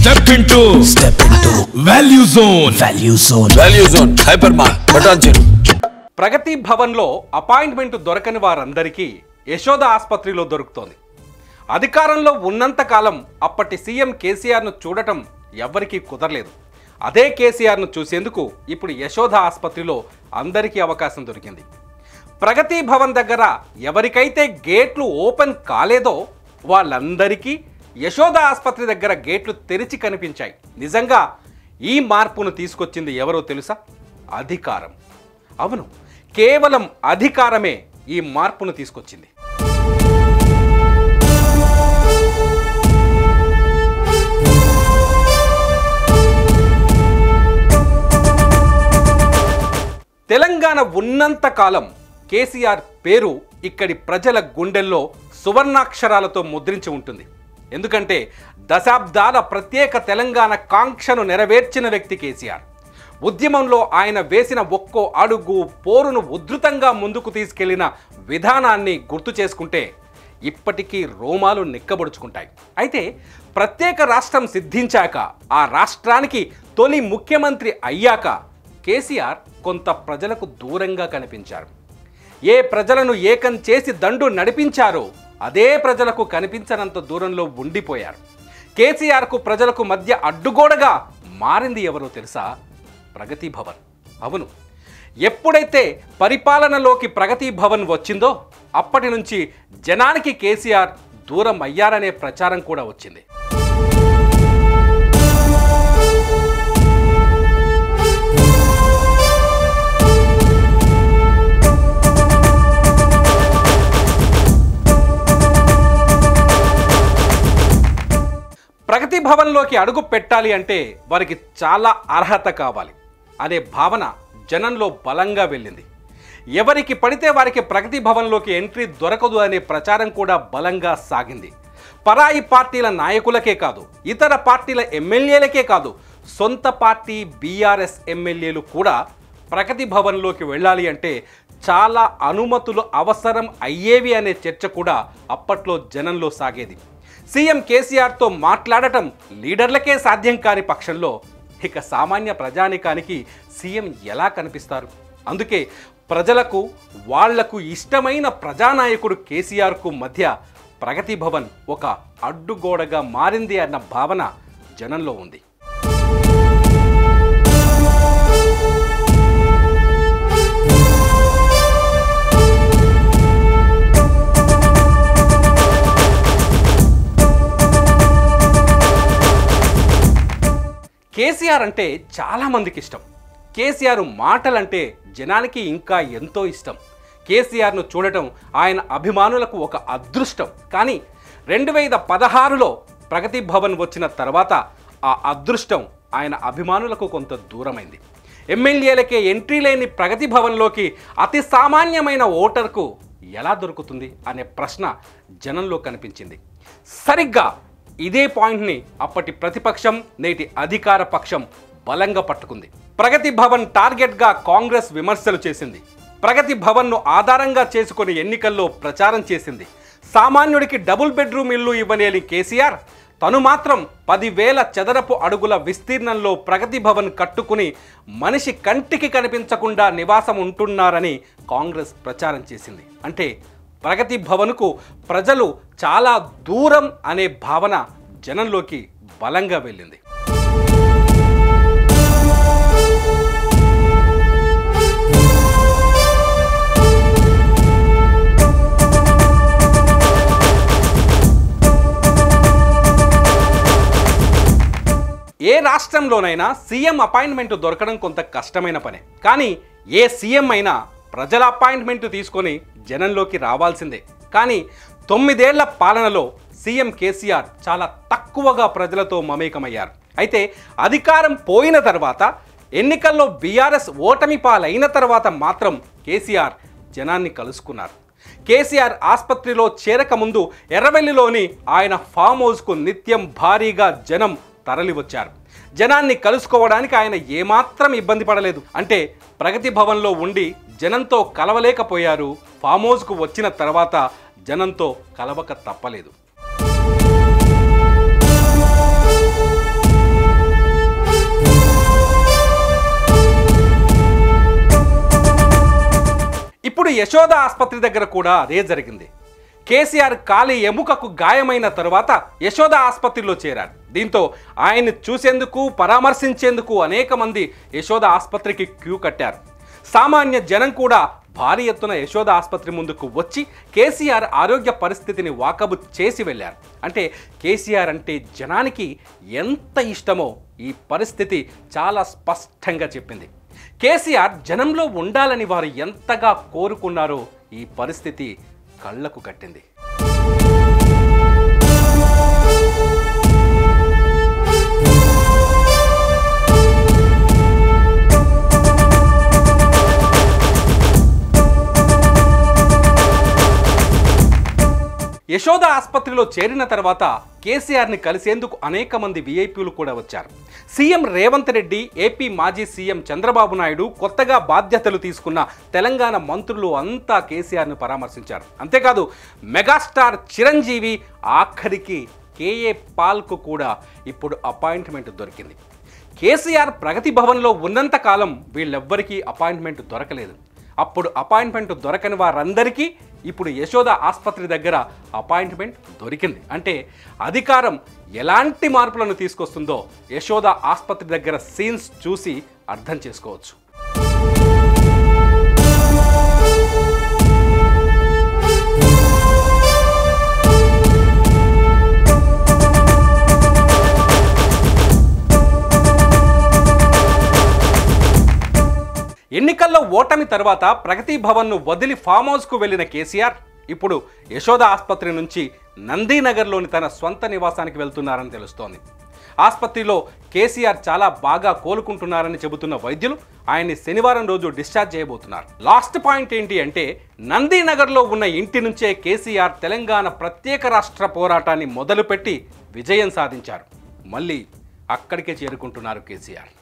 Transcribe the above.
Step into Value Zone. Value Zone. Hypermart. Bhatancheru. ప్రగతి భవన్లో appointment దొరకని వారందరికీ యశోద ఆసుపత్రిలో దొరుకుతోంది. అధికారంలో ఉన్నంత కాలం అప్పటి సీఎం కేసీఆర్ను చూడటం ఎవ్వరికీ కుదరలేదు. అదే కేసీఆర్ను చూసేందుకు ఇప్పుడు యశోద ఆసుపత్రిలో అందరికీ అవకాశం దొరికింది. ప్రగతి భవన్ దగ్గర ఎవరికైతే గేట్లు ఓపెన్ కాలేదో వాళ్ళందరికీ యశోద ఆసుపత్రి దగ్గర గేట్లు తెరిచి కనిపించాయి. నిజంగా ఈ మార్పును తీసుకొచ్చింది ఎవరో తెలుసా? అధికారం. అవును, కేవలం అధికారమే ఈ మార్పును తీసుకొచ్చింది. తెలంగాణ ఉన్నంత కాలం కేసీఆర్ పేరు ఇక్కడి ప్రజల గుండెల్లో సువర్ణాక్షరాలతో ముద్రించి ఉంటుంది. ఎందుకంటే దశాబ్దాల ప్రత్యేక తెలంగాణ కాంక్షను నెరవేర్చిన వ్యక్తి కేసీఆర్. ఉద్యమంలో ఆయన వేసిన ఒక్కో అడుగు, పోరును ఉధృతంగా ముందుకు తీసుకెళ్లిన విధానాన్ని గుర్తు చేసుకుంటే ఇప్పటికీ రోమాలు నిక్కబొడుచుకుంటాయి. అయితే ప్రత్యేక రాష్ట్రం సిద్ధించాక, ఆ రాష్ట్రానికి తొలి ముఖ్యమంత్రి అయ్యాక కేసీఆర్ కొంత ప్రజలకు దూరంగా కనిపించారు. ఏ ప్రజలను ఏకం చేసి దండు నడిపించారో అదే ప్రజలకు కనిపించనంత దూరంలో ఉండిపోయారు. కేసీఆర్కు ప్రజలకు మధ్య అడ్డుగోడగా మారింది ఎవరో తెలుసా? ప్రగతి భవన్. అవును, ఎప్పుడైతే పరిపాలనలోకి ప్రగతి భవన్ వచ్చిందో అప్పటి నుంచి జనానికి కేసీఆర్ దూరం అయ్యారనే ప్రచారం కూడా వచ్చింది. ప్రగతి భవన్లోకి అడుగు పెట్టాలి అంటే వారికి చాలా అర్హత కావాలి అనే భావన జనంలో బలంగా వెళ్ళింది. ఎవరికి పడితే వారికి ప్రగతి భవన్లోకి ఎంట్రీ దొరకదు అనే ప్రచారం కూడా బలంగా సాగింది. పరాయి పార్టీల నాయకులకే కాదు, ఇతర పార్టీల ఎమ్మెల్యేలకే కాదు, సొంత పార్టీ బీఆర్ఎస్ ఎమ్మెల్యేలు కూడా ప్రగతి భవన్లోకి వెళ్ళాలి అంటే చాలా అనుమతులు అవసరం అయ్యేవి అనే చర్చ కూడా అప్పట్లో జనంలో సాగేది. సీఎం కేసీఆర్తో మాట్లాడటం లీడర్లకే సాధ్యం కాని పక్షంలో ఇక సామాన్య ప్రజానికానికి సీఎం ఎలా కనిపిస్తారు? అందుకే ప్రజలకు, వాళ్లకు ఇష్టమైన ప్రజానాయకుడు కేసీఆర్కు మధ్య ప్రగతి భవన్ ఒక అడ్డుగోడగా మారింది అన్న భావన జనంలో ఉంది. కేసీఆర్ అంటే చాలామందికి ఇష్టం. కేసీఆర్ మాటలంటే జనానికి ఇంకా ఎంతో ఇష్టం. కేసీఆర్ను చూడటం ఆయన అభిమానులకు ఒక అదృష్టం. కానీ 2016లో ప్రగతి భవన్ వచ్చిన తర్వాత ఆ అదృష్టం ఆయన అభిమానులకు కొంత దూరమైంది. ఎమ్మెల్యేలకే ఎంట్రీ లేని ప్రగతి భవన్లోకి అతి సామాన్యమైన ఓటర్కు ఎలా దొరుకుతుంది అనే ప్రశ్న జనంలో కనిపించింది. సరిగ్గా ఇదే పాయింట్ని అప్పటి ప్రతిపక్షం, నేటి అధికార పక్షం బలంగా పట్టుకుంది. ప్రగతి భవన్ టార్గెట్గా కాంగ్రెస్ విమర్శలు చేసింది. ప్రగతి భవన్ను ఆధారంగా చేసుకుని ఎన్నికల్లో ప్రచారం చేసింది. సామాన్యుడికి డబుల్ బెడ్రూమ్ ఇల్లు ఇవ్వలేని కేసీఆర్ తను మాత్రం 10,000 చదరపు అడుగుల విస్తీర్ణంలో ప్రగతి భవన్ కట్టుకుని మనిషి కంటికి కనిపించకుండా నివాసం ఉంటున్నారని కాంగ్రెస్ ప్రచారం చేసింది. అంటే ప్రగతి భవన్కు ప్రజలు చాలా దూరం అనే భావన జనంలోకి బలంగా వెళ్ళింది. ఏ రాష్ట్రంలోనైనా సీఎం అపాయింట్మెంట్ దొరకడం కొంత కష్టమైన పనే. కానీ ఏ సీఎం అయినా ప్రజల అపాయింట్మెంట్ తీసుకొని జనంలోకి రావాల్సిందే. కానీ 9 ఏళ్ల పాలనలో సీఎం కేసీఆర్ చాలా తక్కువగా ప్రజలతో మమేకమయ్యారు. అయితే అధికారం పోయిన తర్వాత, ఎన్నికల్లో బీఆర్ఎస్ ఓటమి పాలైన తర్వాత మాత్రం కేసీఆర్ జనాన్ని కలుసుకున్నారు. కేసీఆర్ ఆసుపత్రిలో చేరకముందు ఎర్రవెల్లిలోని ఆయన ఫామ్ హౌస్కు నిత్యం భారీగా జనం తరలి వచ్చారు. జనాన్ని కలుసుకోవడానికి ఆయన ఏమాత్రం ఇబ్బంది పడలేదు. అంటే ప్రగతి భవన్లో ఉండి జనంతో కలవలేకపోయారు. ఫామ్ హౌస్కు వచ్చిన తర్వాత జనంతో కలవక తప్పలేదు. యశోద ఆసుపత్రి దగ్గర కూడా అదే జరిగింది. కేసీఆర్ కాలి ఎముకకు గాయమైన తరువాత యశోద ఆసుపత్రిలో చేరారు. దీంతో ఆయన్ని చూసేందుకు పరామర్శించేందుకు అనేక మంది యశోద ఆసుపత్రికి క్యూ కట్టారు. సామాన్య జనం కూడా భారీ ఎత్తున యశోద ఆసుపత్రి ముందుకు వచ్చి కేసీఆర్ ఆరోగ్య పరిస్థితిని వాకబు చేసి వెళ్ళారు. అంటే కేసీఆర్ అంటే జనానికి ఎంత ఇష్టమో ఈ పరిస్థితి చాలా స్పష్టంగా చెప్పింది. కేసీఆర్ జనంలో ఉండాలని వారు ఎంతగా కోరుకున్నారో ఈ పరిస్థితి కళ్ళకు కట్టింది. యశోద ఆసుపత్రిలో చేరిన తర్వాత కేసీఆర్ని కలిసేందుకు అనేక మంది విఐపీలు కూడా వచ్చారు. సీఎం రేవంత్ రెడ్డి, ఏపీ మాజీ సీఎం చంద్రబాబు నాయుడు, కొత్తగా బాధ్యతలు తీసుకున్న తెలంగాణ మంత్రులు అంతా కేసీఆర్ను పరామర్శించారు. అంతేకాదు మెగాస్టార్ చిరంజీవి, ఆఖరికి కేఏ పాల్కు కూడా ఇప్పుడు అపాయింట్మెంట్ దొరికింది. కేసీఆర్ ప్రగతి భవన్లో ఉన్నంత కాలం వీళ్ళెవ్వరికీ అపాయింట్మెంట్ దొరకలేదు. అప్పుడు అపాయింట్మెంట్ దొరకని వారందరికీ ఇప్పుడు యశోద ఆసుపత్రి దగ్గర అపాయింట్మెంట్ దొరికింది. అంటే అధికారం ఎలాంటి మార్పులను తీసుకొస్తుందో యశోద ఆసుపత్రి దగ్గర సీన్స్ చూసి అర్థం చేసుకోవచ్చు. ఎన్నికల్లో ఓటమి తర్వాత ప్రగతి భవన్ను వదిలి ఫామ్ హౌస్కు వెళ్లిన కేసీఆర్ ఇప్పుడు యశోద ఆసుపత్రి నుంచి నందీనగర్లోని తన స్వంత నివాసానికి వెళ్తున్నారని తెలుస్తోంది. ఆసుపత్రిలో కేసీఆర్ చాలా బాగా కోలుకుంటున్నారని చెబుతున్న వైద్యులు ఆయన్ని శనివారం రోజు డిశ్చార్జ్ చేయబోతున్నారు. లాస్ట్ పాయింట్ ఏంటి అంటే నందీనగర్లో ఉన్న ఇంటి నుంచే కేసీఆర్ తెలంగాణ ప్రత్యేక రాష్ట్ర పోరాటాన్ని మొదలుపెట్టి విజయం సాధించారు. మళ్ళీ అక్కడికే చేరుకుంటున్నారు కేసీఆర్.